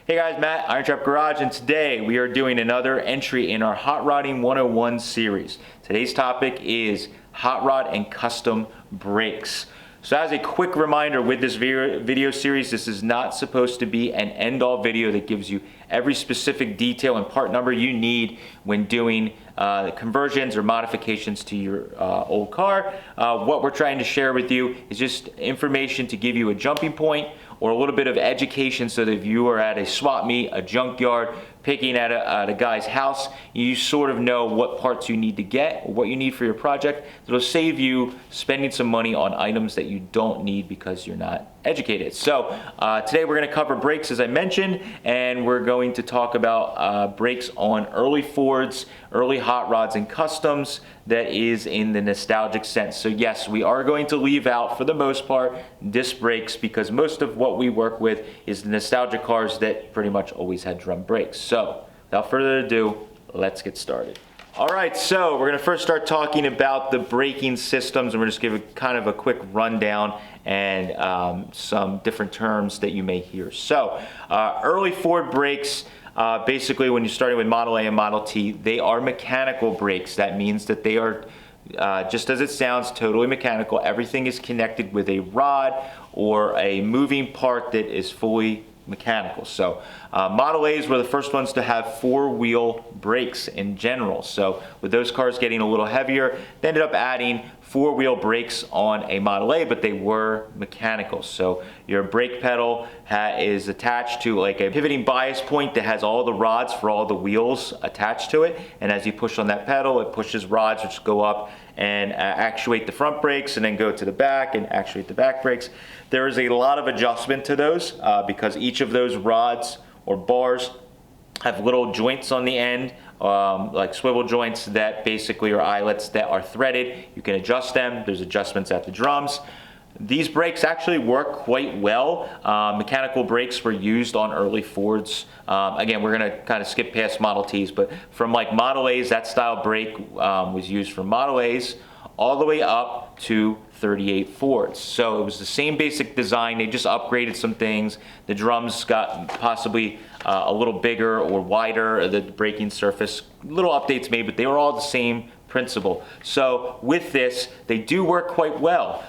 Hey guys, Matt, IronTrap Garage, and today we are doing another entry in our Hot Rodding 101 series. Today's topic is hot rod and custom brakes. So as a quick reminder with this video series, this is not supposed to be an end-all video that gives you every specific detail and part number you need when doing conversions or modifications to your old car. What we're trying to share with you is just information to give you a jumping point or a little bit of education so that if you are at a swap meet, a junkyard, picking at a guy's house, you sort of know what parts you need to get or what you need for your project. It'll save you spending some money on items that you don't need because you're not educated. So today we're going to cover brakes, as I mentioned, and we're going to talk about brakes on early Fords, early hot rods and customs, that is in the nostalgic sense. So yes, we are going to leave out, for the most part, disc brakes, because most of what we work with is the nostalgic cars that pretty much always had drum brakes. So without further ado, let's get started. All right, so we're gonna first start talking about the braking systems, and we're just give kind of a quick rundown and some different terms that you may hear. So early Ford brakes, basically when you're starting with Model A and Model T, they are mechanical brakes. That means that they are, just as it sounds, totally mechanical. Everything is connected with a rod or a moving part that is fully mechanical. So Model A's were the first ones to have four-wheel brakes in general. So with those cars getting a little heavier, they ended up adding four-wheel brakes on a Model A, but they were mechanical. So your brake pedal is attached to like a pivoting bias point that has all the rods for all the wheels attached to it. And as you push on that pedal, it pushes rods which go up and actuate the front brakes and then go to the back and actuate the back brakes. There is a lot of adjustment to those because each of those rods or bars have little joints on the end, like swivel joints that basically are eyelets that are threaded. You can adjust them. There's adjustments at the drums. These brakes actually work quite well. Mechanical brakes were used on early Fords. Again, we're going to kind of skip past Model Ts, but from like Model A's, that style brake was used from Model A's all the way up to 38 Fords. So it was the same basic design. They just upgraded some things. The drums got possibly a little bigger or wider, the braking surface, little updates made, but they were all the same principle. So with this, they do work quite well.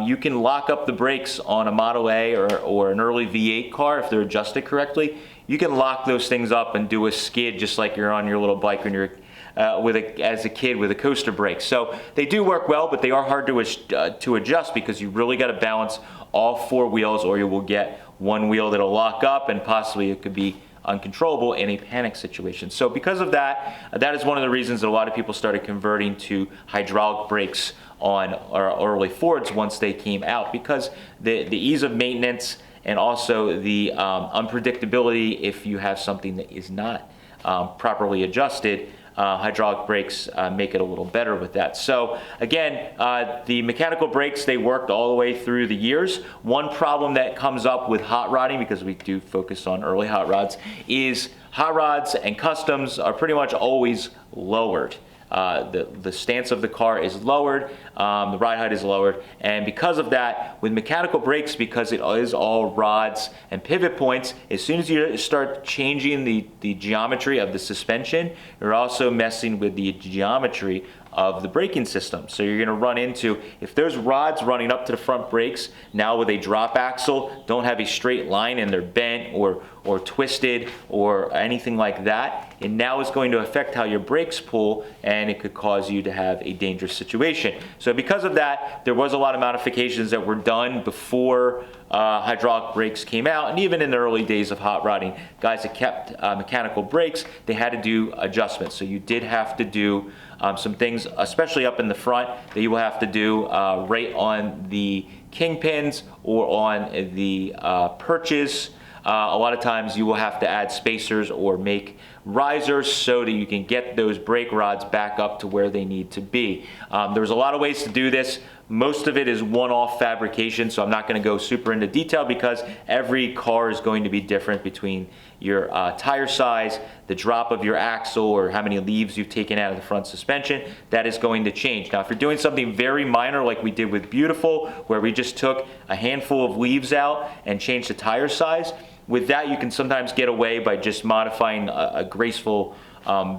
You can lock up the brakes on a Model A or an early V8 car if they're adjusted correctly. You can lock those things up and do a skid just like you're on your little bike when you're as a kid with a coaster brake. So they do work well, but they are hard to adjust because you really got to balance all four wheels, or you will get one wheel that'll lock up and possibly it could be uncontrollable in a panic situation. So because of that, that is one of the reasons that a lot of people started converting to hydraulic brakes on our early Fords once they came out, because the ease of maintenance and also the unpredictability if you have something that is not properly adjusted. Hydraulic brakes make it a little better with that. So again, the mechanical brakes, they worked all the way through the years. One problem that comes up with hot rodding, because we do focus on early hot rods, is hot rods and customs are pretty much always lowered. The stance of the car is lowered, the ride height is lowered, and because of that, with mechanical brakes, because it is all rods and pivot points, as soon as you start changing the geometry of the suspension, you're also messing with the geometry of the braking system. So you're going to run into, if there's rods running up to the front brakes, now with a drop axle, don't have a straight line and they're bent or twisted or anything like that, and now it's going to affect how your brakes pull, and it could cause you to have a dangerous situation. So because of that, there was a lot of modifications that were done before hydraulic brakes came out, and even in the early days of hot rodding, guys that kept mechanical brakes, they had to do adjustments. So you did have to do some things, especially up in the front, that you will have to do right on the kingpins or on the perches. A lot of times you will have to add spacers or make risers so that you can get those brake rods back up to where they need to be. There's a lot of ways to do this. Most of it is one-off fabrication, so I'm not going to go super into detail because every car is going to be different between your tire size, the drop of your axle, or how many leaves you've taken out of the front suspension. That is going to change. Now, if you're doing something very minor like we did with Beautiful, where we just took a handful of leaves out and changed the tire size, with that, you can sometimes get away by just modifying a graceful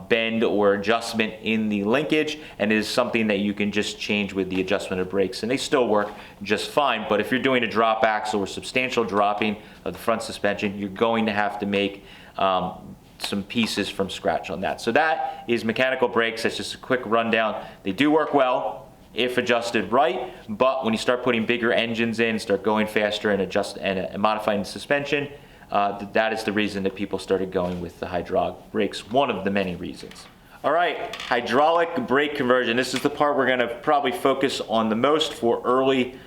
bend or adjustment in the linkage, and it is something that you can just change with the adjustment of brakes, and they still work just fine. But if you're doing a drop axle or substantial dropping of the front suspension, you're going to have to make some pieces from scratch on that. So that is mechanical brakes. That's just a quick rundown. They do work well if adjusted right, but when you start putting bigger engines in, start going faster and modifying the suspension, that is the reason that people started going with the hydraulic brakes, one of the many reasons. All right, hydraulic brake conversion. This is the part we're gonna probably focus on the most for early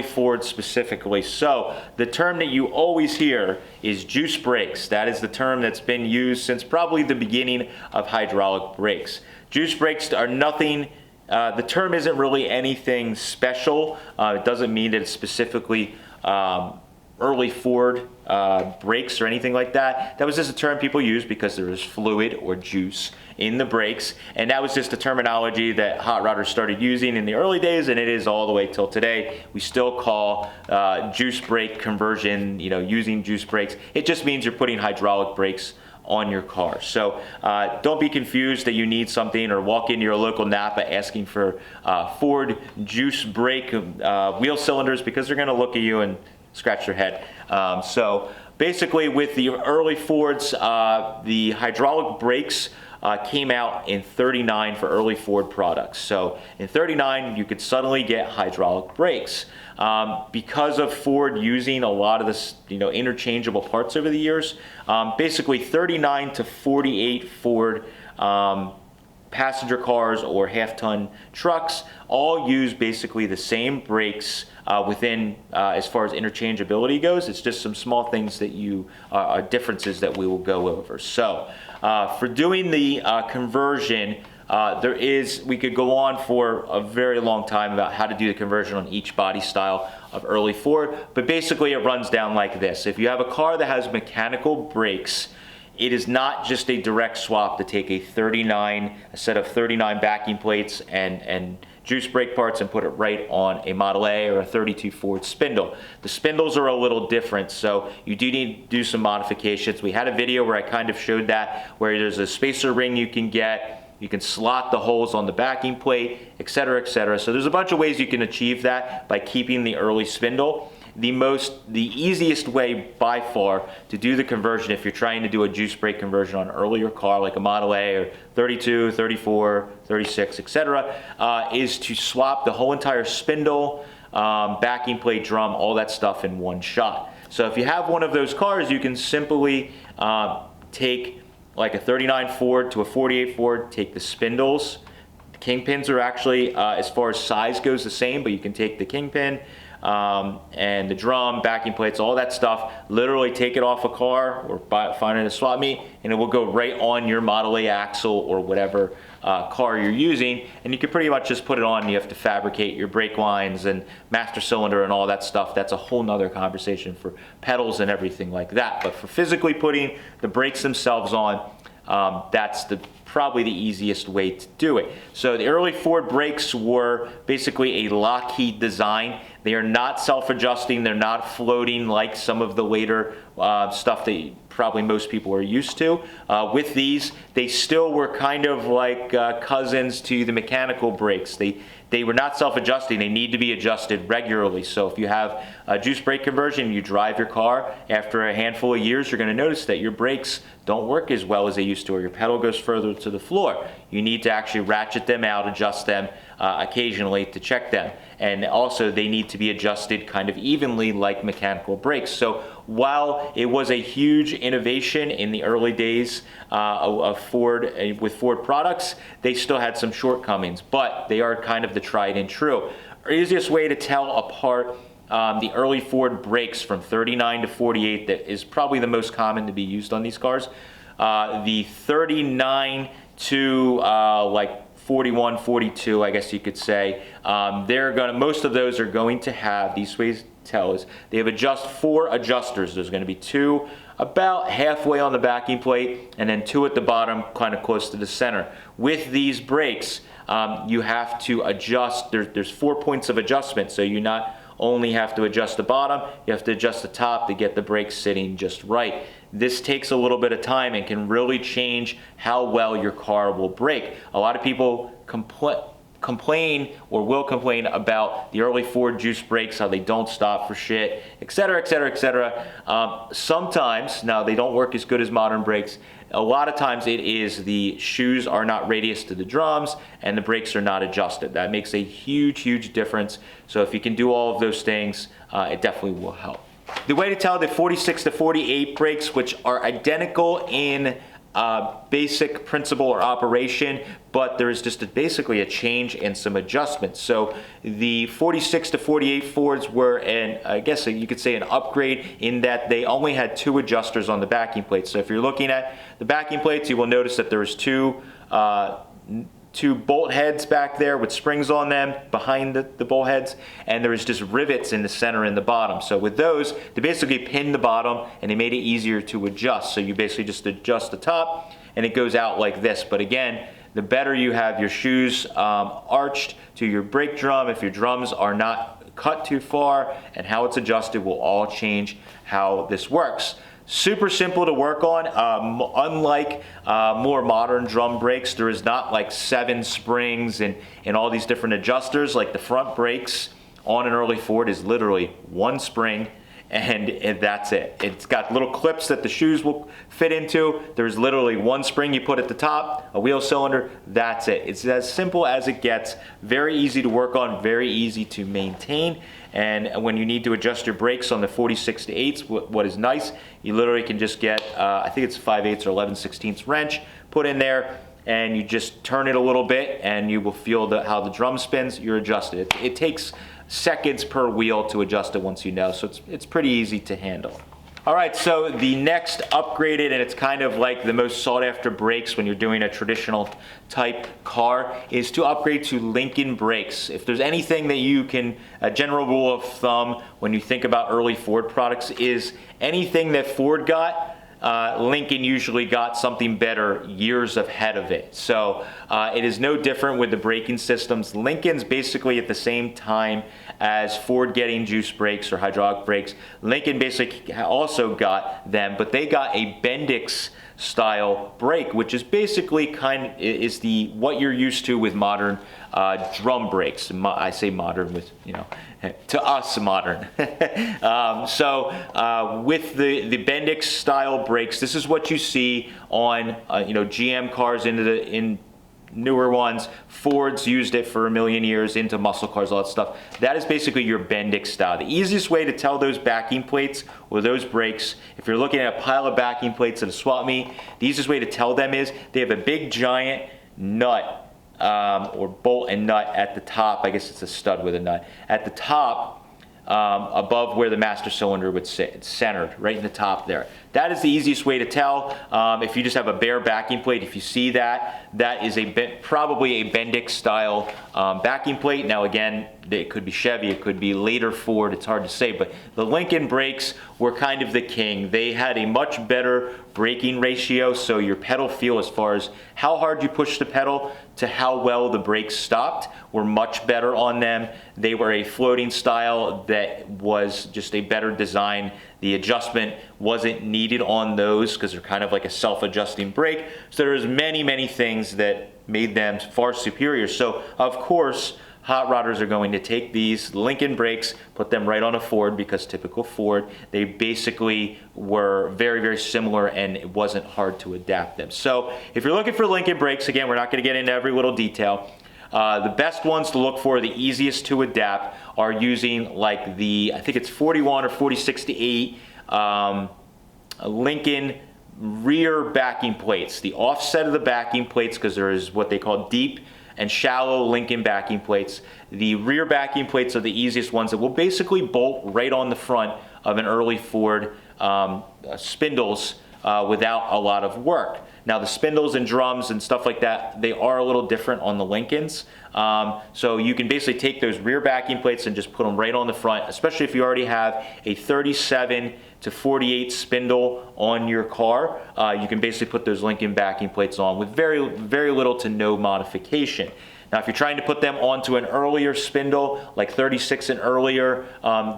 Ford specifically. So the term that you always hear is juice brakes. That is the term that's been used since probably the beginning of hydraulic brakes. Juice brakes are nothing, the term isn't really anything special. It doesn't mean that it's specifically early Ford brakes or anything like that. That was just a term people used because there was fluid or juice in the brakes, and that was just a terminology that hot rodders started using in the early days, and it is all the way till today. We still call juice brake conversion, using juice brakes. It just means you're putting hydraulic brakes on your car. So don't be confused that you need something or walk into your local Napa asking for Ford juice brake wheel cylinders, because they're going to look at you and scratch their head. So basically with the early Fords, the hydraulic brakes came out in '39 for early Ford products. So in '39 you could suddenly get hydraulic brakes. Because of Ford using a lot of this, interchangeable parts over the years, basically 39 to 48 Ford passenger cars or half-ton trucks all use basically the same brakes within as far as interchangeability goes. It's just some small things that are differences that we will go over. So for doing the conversion, we could go on for a very long time about how to do the conversion on each body style of early Ford, but basically it runs down like this. If you have a car that has mechanical brakes, it is not just a direct swap to take a set of 39 backing plates and juice brake parts and put it right on a Model A or a 32 Ford spindle. The spindles are a little different, so you do need to do some modifications. We had a video where I kind of showed that, where there's a spacer ring you can get. You can slot the holes on the backing plate, etc., etc. So there's a bunch of ways you can achieve that by keeping the early spindle. The easiest way by far to do the conversion, if you're trying to do a juice brake conversion on an earlier car like a Model A or 32, 34, 36, etc., is to swap the whole entire spindle, backing plate, drum, all that stuff in one shot. So if you have one of those cars, you can simply take like a 39 Ford to a 48 Ford, take the spindles. The kingpins are actually, as far as size goes, the same, but you can take the kingpin, and the drum, backing plates, all that stuff, literally take it off a car or find it at a swap meet, and it will go right on your Model A axle or whatever car you're using, and you can pretty much just put it on. You have to fabricate your brake lines and master cylinder and all that stuff. That's a whole nother conversation for pedals and everything like that. But for physically putting the brakes themselves on, that's probably the easiest way to do it. So the early Ford brakes were basically a Lockheed design. They are not self-adjusting. They're not floating like some of the later stuff that probably most people are used to. With these, they still were kind of like cousins to the mechanical brakes. They were not self-adjusting. They need to be adjusted regularly. So if you have a juice brake conversion, you drive your car, after a handful of years, you're going to notice that your brakes don't work as well as they used to, or your pedal goes further to the floor. You need to actually ratchet them out, adjust them occasionally to check them. And also they need to be adjusted kind of evenly like mechanical brakes. So while it was a huge innovation in the early days of Ford, with Ford products, they still had some shortcomings, but they are kind of the tried and true. The easiest way to tell apart the early Ford brakes from 39 to 48, that is probably the most common to be used on these cars. The 39 to like 41, 42, I guess you could say, most of those are going to have, these ways to tell is, they have 4 adjusters. There's going to be 2 about halfway on the backing plate, and then 2 at the bottom, kind of close to the center. With these brakes, you have to adjust, there's 4 points of adjustment, so you not only have to adjust the bottom, you have to adjust the top to get the brakes sitting just right. This takes a little bit of time and can really change how well your car will brake. A lot of people complain or will complain about the early Ford juice brakes, how they don't stop for shit, etc., etc., etc. Sometimes, now they don't work as good as modern brakes. A lot of times it is the shoes are not radius to the drums and the brakes are not adjusted. That makes a huge, huge difference. So if you can do all of those things, it definitely will help. The way to tell the 46 to 48 brakes, which are identical in basic principle or operation, but there is just basically a change and some adjustments. So the 46 to 48 Fords were I guess you could say an upgrade in that they only had 2 adjusters on the backing plates. So if you're looking at the backing plates, you will notice that there's two bolt heads back there with springs on them behind the bolt heads, and there is just rivets in the center and the bottom. So with those, they basically pinned the bottom and they made it easier to adjust. So you basically just adjust the top and it goes out like this. But again, the better you have your shoes arched to your brake drum, if your drums are not cut too far, and how it's adjusted will all change how this works. Super simple to work on. Unlike more modern drum brakes, there is not like 7 springs and all these different adjusters. Like the front brakes on an early Ford is literally 1 spring and that's it. It's got little clips that the shoes will fit into. There's literally 1 spring you put at the top, a wheel cylinder, that's it. It's as simple as it gets. Very easy to work on, very easy to maintain. And when you need to adjust your brakes on the 46 to 8s, what is nice, you literally can just get, I think it's 5/8 or 11/16 wrench, put in there, and you just turn it a little bit, and you will feel how the drum spins. You're adjusted. It takes seconds per wheel to adjust it once you know, so it's pretty easy to handle. All right, so the next upgraded, and it's kind of like the most sought after brakes when you're doing a traditional type car, is to upgrade to Lincoln brakes. If there's anything that you can, a general rule of thumb when you think about early Ford products is anything that Ford got, Lincoln usually got something better years ahead of it. So it is no different with the braking systems. Lincoln's basically at the same time as Ford getting juice brakes or hydraulic brakes. Lincoln basically also got them, but they got a Bendix style brake, which is basically is what you're used to with modern drum brakes. I say modern with, to us modern. With the Bendix style brakes, this is what you see on GM cars in newer ones. Ford's used it for a million years into muscle cars, all that stuff. That is basically your Bendix style. The easiest way to tell those backing plates or those brakes, if you're looking at a pile of backing plates at a swap meet, the easiest way to tell them is they have a big giant nut or bolt and nut at the top. I guess it's a stud with a nut at the top, above where the master cylinder would sit. It's centered right in the top there. That is the easiest way to tell. If you just have a bare backing plate, if you see that is probably a Bendix style backing plate. Now again, it could be Chevy, it could be later Ford, it's hard to say, but the Lincoln brakes were kind of the king. They had a much better braking ratio, so your pedal feel as far as how hard you push the pedal to how well the brakes stopped were much better on them. They were a floating style that was just a better design. The adjustment wasn't needed on those because they're kind of like a self-adjusting brake. So there's many things that made them far superior. So of course, hot rodders are going to take these Lincoln brakes, put them right on a Ford, because typical Ford, they basically were very similar and it wasn't hard to adapt them. So if you're looking for Lincoln brakes, again, we're not going to get into every little detail. The best ones to look for, the easiest to adapt, are using like I think it's 41 or 46 to 8 Lincoln rear backing plates. The offset of the backing plates, because there is what they call deep and shallow Lincoln backing plates. The rear backing plates are the easiest ones that will basically bolt right on the front of an early Ford spindles without a lot of work. Now the spindles and drums and stuff like that, they are a little different on the Lincolns. So you can basically take those rear backing plates and just put them right on the front, especially if you already have a 37 to 48 spindle on your car. You can basically put those Lincoln backing plates on with very little to no modification. Now, if you're trying to put them onto an earlier spindle, like 36 and earlier,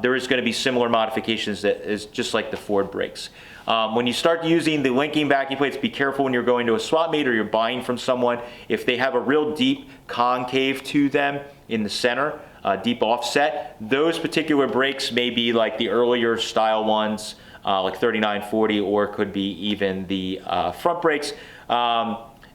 there is going to be similar modifications that is just like the Ford brakes. When you start using the linking backing plates, be careful when you're going to a swap meet or you're buying from someone. If they have a real deep concave to them in the center, deep offset, those particular brakes may be like the earlier style ones, like 3940, or could be even the front brakes.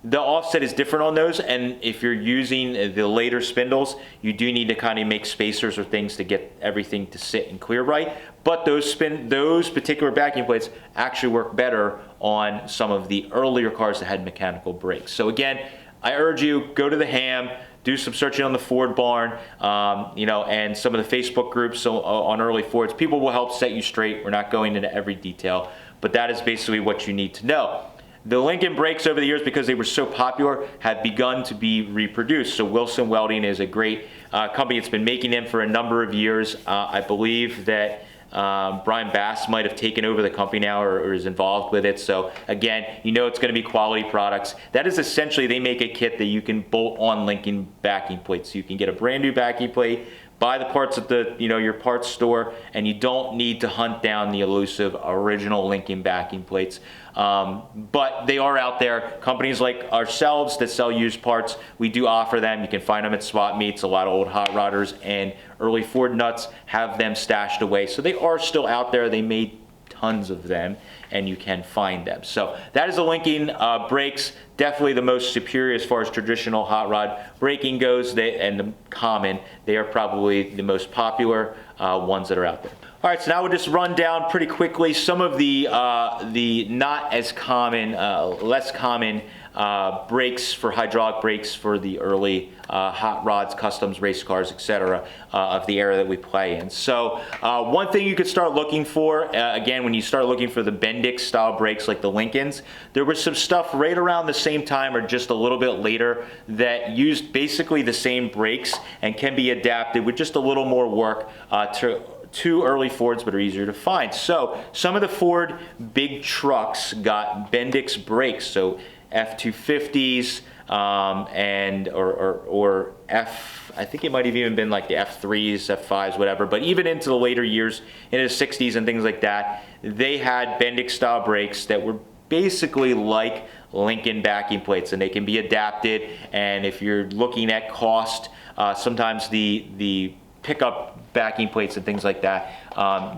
The offset is different on those, and if you're using the later spindles, you do need to kind of make spacers or things to get everything to sit and clear right. But those particular backing plates actually work better on some of the earlier cars that had mechanical brakes. So again, I urge you, go to the ham, do some searching on the Ford barn, and some of the Facebook groups on early Fords. People will help set you straight. We're not going into every detail, but that is basically what you need to know. The Lincoln brakes over the years, because they were so popular, have begun to be reproduced. So Wilson Welding is a great company. It's been making them for a number of years. I believe that Brian Bass might have taken over the company now or is involved with it. So again, you know it's going to be quality products. That is essentially, they make a kit that you can bolt on Lincoln backing plates. So you can get a brand new backing plate, buy the parts at the your parts store, and you don't need to hunt down the elusive original Lincoln backing plates. But they are out there. Companies like ourselves that sell used parts, we do offer them. You can find them at swap meets. A lot of old hot rodders and early Ford nuts have them stashed away. So they are still out there. They made tons of them, and you can find them. So that is the Lincoln brakes. Definitely the most superior as far as traditional hot rod braking goes, and the common. They are probably the most popular ones that are out there. All right, so now we'll just run down pretty quickly some of the not as common, less common brakes for hydraulic brakes for the early hot rods, customs, race cars, etc. Of the era that we play in. So one thing you could start looking for, again, when you start looking for the Bendix style brakes like the Lincolns, there was some stuff right around the same time or just a little bit later that used basically the same brakes and can be adapted with just a little more work to early Fords, but are easier to find. So some of the Ford big trucks got Bendix brakes, so F-250s or I think it might have even been like the F3s, F5s, whatever. But even into the later years, into the 60s and things like that, they had Bendix style brakes that were basically like Lincoln backing plates, and they can be adapted. And if you're looking at cost, sometimes the pickup backing plates and things like that,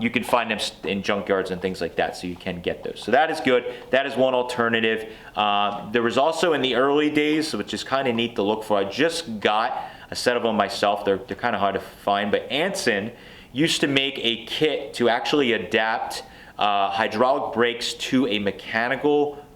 you can find them in junkyards and things like that, so you can get those. So that is good. That is one alternative. There was also in the early days, which is kind of neat to look for, I just got a set of them myself. They're kind of hard to find, but Anson used to make a kit to actually adapt hydraulic brakes to a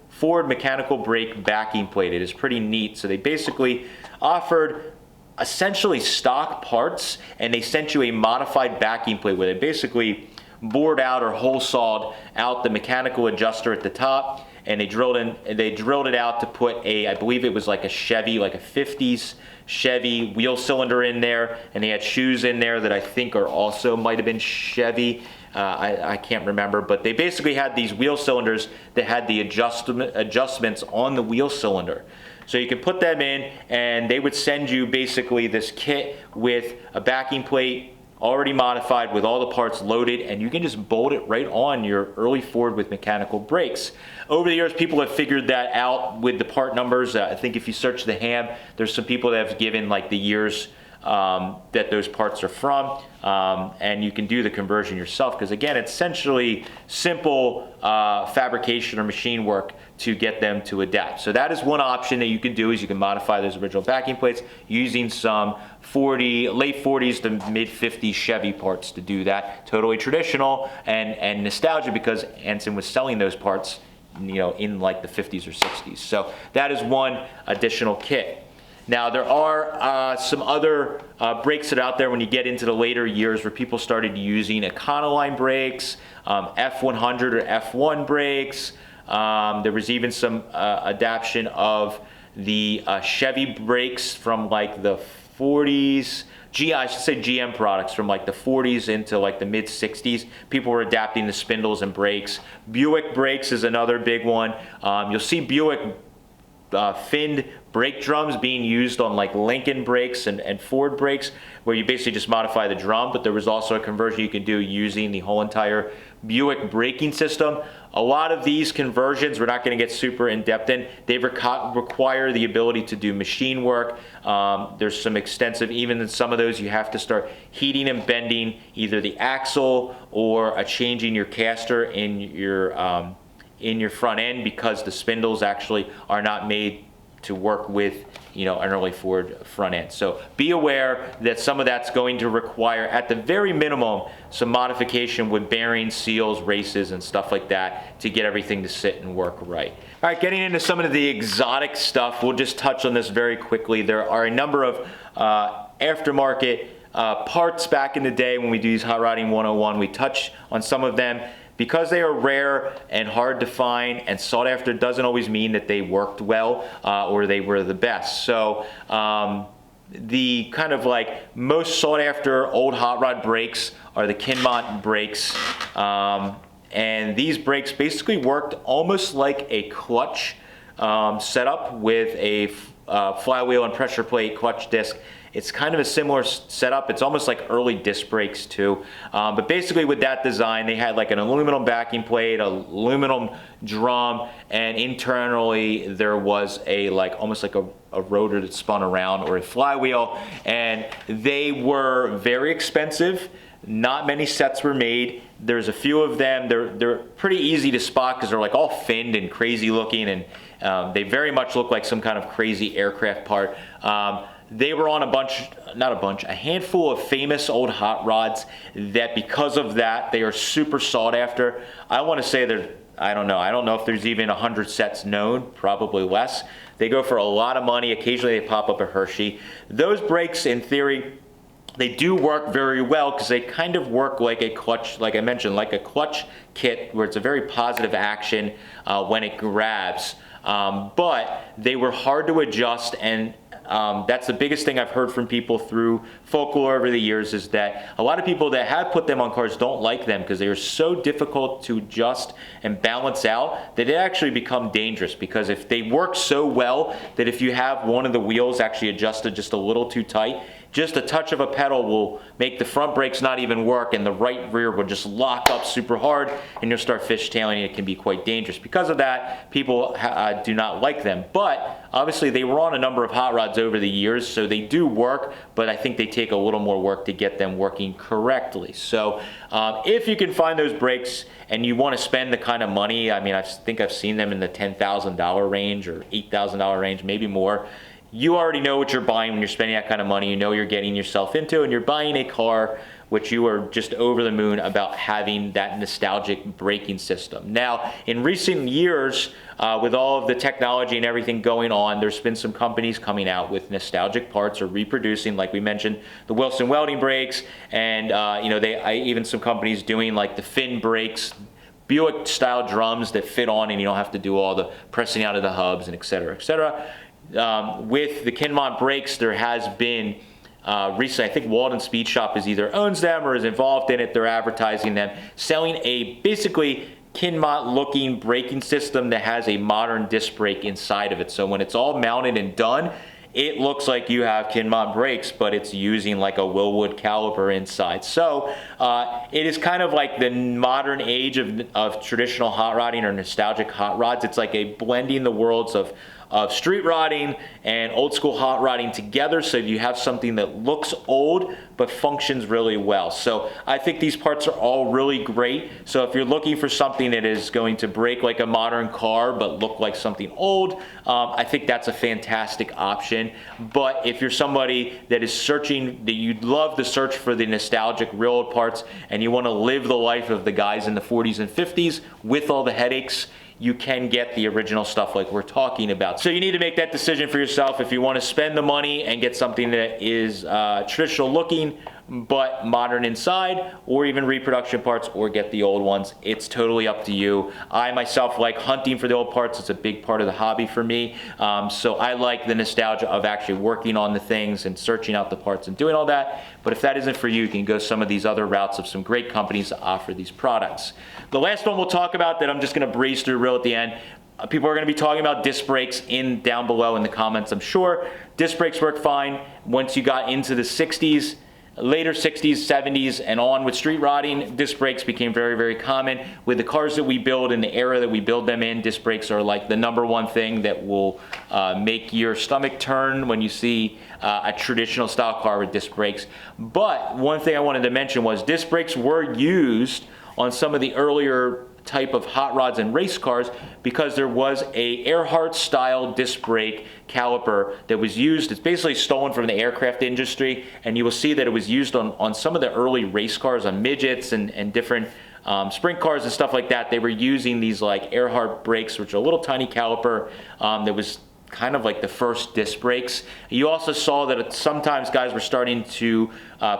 Ford mechanical brake backing plate. It is pretty neat. So they basically offered essentially stock parts, and they sent you a modified backing plate where they basically bored out or hole sawed out the mechanical adjuster at the top, and they drilled it out to put I believe it was like a Chevy, like a 50s Chevy wheel cylinder in there, and they had shoes in there that I think are also might have been Chevy. I can't remember, but they basically had these wheel cylinders that had the adjustments on the wheel cylinder. So you can put them in, and they would send you basically this kit with a backing plate already modified with all the parts loaded, and you can just bolt it right on your early Ford with mechanical brakes. Over the years, people have figured that out with the part numbers. I think if you search the ham, there's some people that have given like the years that those parts are from, and you can do the conversion yourself, because again, it's essentially simple fabrication or machine work to get them to adapt. So that is one option that you can do, is you can modify those original backing plates using some late 40s to mid 50s Chevy parts to do that. Totally traditional and nostalgia, because Anson was selling those parts in like the 50s or 60s. So that is one additional kit. Now, there are some other brakes that are out there when you get into the later years where people started using Econoline brakes, F100 or F1 brakes. There was even some adaptation of the Chevy brakes from like the 40s. I should say GM products from like the 40s into like the mid 60s. People were adapting the spindles and brakes. Buick brakes is another big one. You'll see Buick finned brake drums being used on like Lincoln brakes and Ford brakes, where you basically just modify the drum, but there was also a conversion you could do using the whole entire Buick braking system. A lot of these conversions, we're not going to get super in depth in, they require the ability to do machine work. There's some extensive, even in some of those you have to start heating and bending either the axle or changing your caster in your front end, because the spindles actually are not made to work with, an early Ford front end. So be aware that some of that's going to require, at the very minimum, some modification with bearings, seals, races, and stuff like that to get everything to sit and work right. All right, getting into some of the exotic stuff, we'll just touch on this very quickly. There are a number of aftermarket parts back in the day when we do these Hot Rodding 101. We touch on some of them. Because they are rare and hard to find and sought after doesn't always mean that they worked well or they were the best. So the kind of like most sought after old hot rod brakes are the Kinmont brakes. And these brakes basically worked almost like a clutch setup with a flywheel and pressure plate clutch disc. It's kind of a similar setup. It's almost like early disc brakes too. But basically with that design, they had like an aluminum backing plate, aluminum drum, and internally there was a almost like a rotor that spun around, or a flywheel. And they were very expensive. Not many sets were made. There's a few of them. They're pretty easy to spot because they're like all finned and crazy looking, and they very much look like some kind of crazy aircraft part. They were on a handful of famous old hot rods that, because of that, they are super sought after. I want to say I don't know if there's even 100 sets known, probably less. They go for a lot of money. Occasionally they pop up a Hershey. Those brakes, in theory, they do work very well because they kind of work like a clutch, like I mentioned, like a clutch kit, where it's a very positive action when it grabs. But they were hard to adjust, and that's the biggest thing I've heard from people through folklore over the years, is that a lot of people that have put them on cars don't like them because they are so difficult to adjust and balance out that it actually become dangerous. Because if they work so well that if you have one of the wheels actually adjusted just a little too tight, just a touch of a pedal will make the front brakes not even work, and the right rear will just lock up super hard, and you'll start fishtailing, and it can be quite dangerous. Because of that, people do not like them. But obviously they were on a number of hot rods over the years, so they do work, but I think they take a little more work to get them working correctly. So if you can find those brakes and you want to spend the kind of money, I mean, I think I've seen them in the $10,000 range or $8,000 range, maybe more. You already know what you're buying when you're spending that kind of money. You know you're getting yourself into, and you're buying a car which you are just over the moon about having that nostalgic braking system. Now, in recent years, with all of the technology and everything going on, there's been some companies coming out with nostalgic parts or reproducing, like we mentioned, the Wilson welding brakes, and even some companies doing like the fin brakes, Buick style drums that fit on, and you don't have to do all the pressing out of the hubs and et cetera, et cetera. With the Kinmont brakes, there has been recently, I think Walden Speed Shop either owns them or is involved in it. They're advertising them, selling a basically Kinmont looking braking system that has a modern disc brake inside of it. So when it's all mounted and done, it looks like you have Kinmont brakes, but it's using like a Willwood caliper inside. So it is kind of like the modern age of traditional hot rodding or nostalgic hot rods. It's like a blending the worlds of street rodding and old school hot rodding together, so you have something that looks old but functions really well. So I think these parts are all really great. So if you're looking for something that is going to brake like a modern car but look like something old, I think that's a fantastic option. But if you're somebody that is searching, that you'd love to search for the nostalgic real old parts, and you want to live the life of the guys in the 40s and 50s with all the headaches, you can get the original stuff like we're talking about. So you need to make that decision for yourself if you want to spend the money and get something that is traditional looking, but modern inside, or even reproduction parts, or get the old ones. It's totally up to you. I myself like hunting for the old parts. It's a big part of the hobby for me. So I like the nostalgia of actually working on the things and searching out the parts and doing all that. But if that isn't for you, you can go some of these other routes of some great companies that offer these products. The last one we'll talk about that I'm just going to breeze through real at the end. People are going to be talking about disc brakes down below in the comments, I'm sure. Disc brakes work fine once you got into the 60s. Later 60s, 70s, and on with street rodding, disc brakes became very, very common. With the cars that we build and the era that we build them in, disc brakes are like the #1 thing that will make your stomach turn when you see a traditional style car with disc brakes. But one thing I wanted to mention was disc brakes were used on some of the earlier type of hot rods and race cars because there was a Earhart style disc brake caliper that was used. It's basically stolen from the aircraft industry, and you will see that it was used on some of the early race cars, on midgets and different sprint cars and stuff like that. They were using these like Earhart brakes, which are a little tiny caliper that was kind of like the first disc brakes. You also saw that sometimes guys were starting to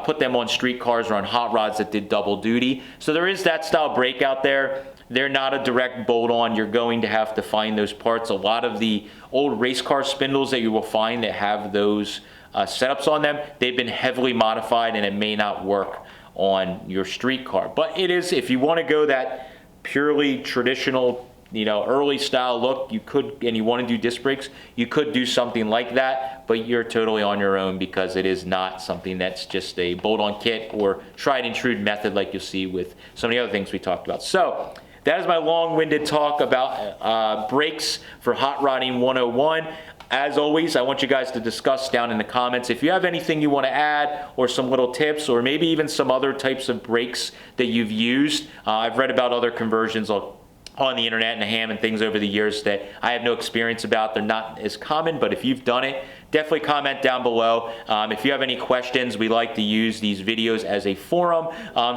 put them on street cars or on hot rods that did double duty. So there is that style brake out there. They're not a direct bolt-on. You're going to have to find those parts. A lot of the old race car spindles that you will find that have those setups on them, they've been heavily modified, and it may not work on your street car. But it is, if you want to go that purely traditional, early style look, you could, and you want to do disc brakes, you could do something like that, but you're totally on your own because it is not something that's just a bolt-on kit or tried and true method like you'll see with some of the other things we talked about. So that is my long-winded talk about brakes for Hot Rodding 101. As always, I want you guys to discuss down in the comments. If you have anything you want to add, or some little tips, or maybe even some other types of brakes that you've used. I've read about other conversions on the internet and the ham and things over the years that I have no experience about. They're not as common, but if you've done it, definitely comment down below. If you have any questions, we like to use these videos as a forum.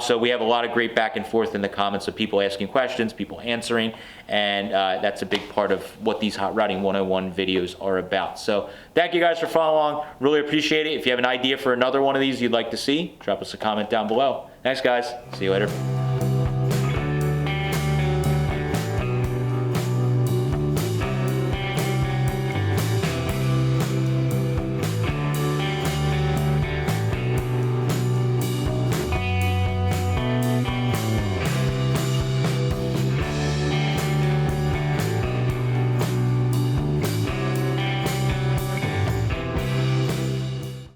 So we have a lot of great back and forth in the comments of people asking questions, people answering, and that's a big part of what these Hot Rodding 101 videos are about. So thank you guys for following along. Really appreciate it. If you have an idea for another one of these you'd like to see, drop us a comment down below. Thanks, guys. See you later.